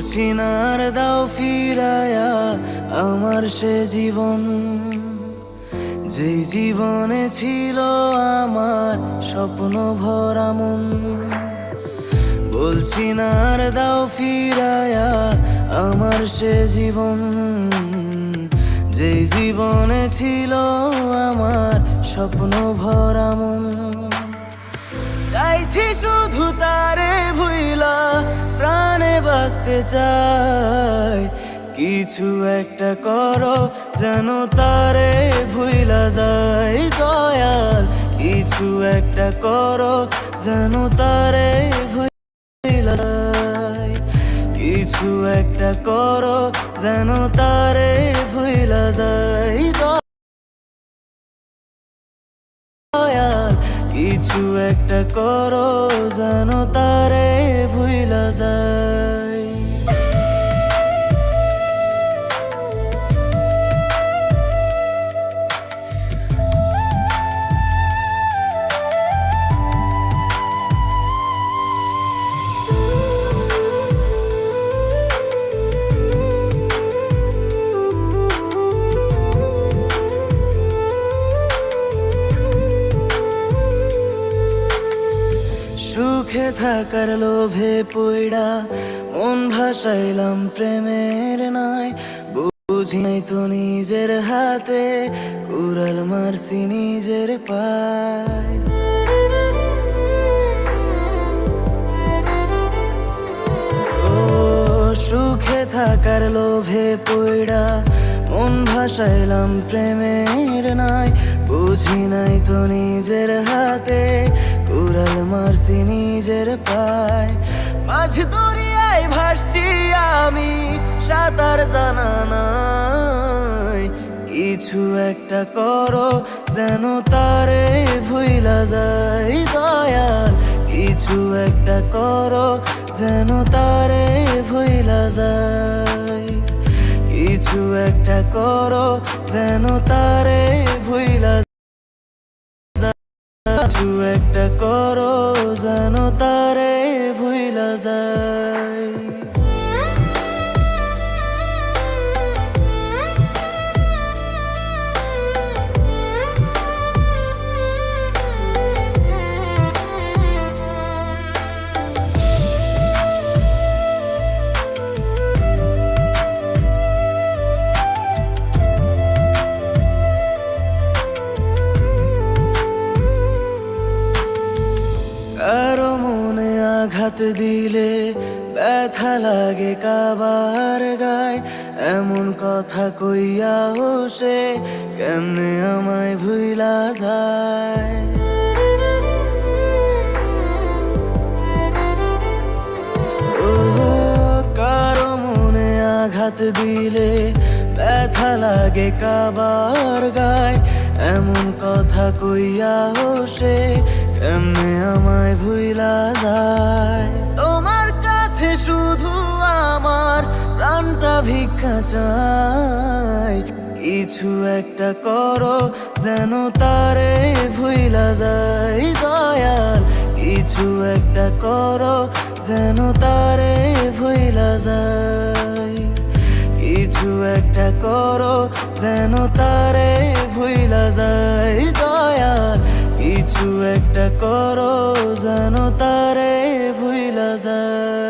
বলছি না আর দাও ফিরায়া আমার সে জীবন, যে জীবনে ছিল আমার স্বপ্ন ভরা মন। বলছি না আর দাও ফিরায়া আমার সে জীবন, যে জীবনে ছিল আমার স্বপ্ন ভরা মন। চাইছি শুধু তারে ভুইলা প্রাণে বাঁচতে চাই, কিছু একটা করো যেন তারে ভুইলা যায় দয়াল। কিছু একটা করো যেন তারে ভুইলা যায়, কিছু একটা করো যেন তারে ভুইলা যায় দয়াল। কিছু একটা করো যেন তারে ভুইলা যায়। সুখে থাকার লোভে পইড়া মন ভাসাইলাম প্রেমের নাই, বুঝি নাই তো নিজের হাতে কুড়াল মারছি নিজের পায়। ও সুখে থাকার লোভে পইড়া মন ভাসাইলাম প্রেমের নাই, বুঝি নাই তো নিজের হাতে কুড়াল মারছি নিজের পায়। মাঝ দরিয়ায় ভাসছি আমি, সাঁতার জানা নাই, কিছু একটা করো যেন তারে ভুইলা যায় দয়াল। কিছু একটা করো যেন তারে ভুইলা যায়, কিছু একটা করো যেন তারে ভুইলা যায়, কিছু একটা করো যেন তারে ভুইলা যায়। কারো মনে আঘাত দিলে ব্যথা লাগে কাবার গায়, এমন কথা কইয়া সে কেমনে আমায় ভুইলা যায়। ও কারো মনে আঘাত দিলে ব্যথা লাগে কাবার গায়, এমন কথা কইয়া সে কেমনে আমায় ভুইলা যায়। তোমার কাছে শুধু আমার প্রাণটা ভিক্ষা চাই, কিছু একটা করো যেন তারে ভুইলা যায় দয়াল। কিছু একটা করো যেন তারে ভুইলা যায়, কিছু একটা করো যেন তারে ভুইলা যায় দয়াল। কিছু একটা করো যেন তারে ভুইলা যায়।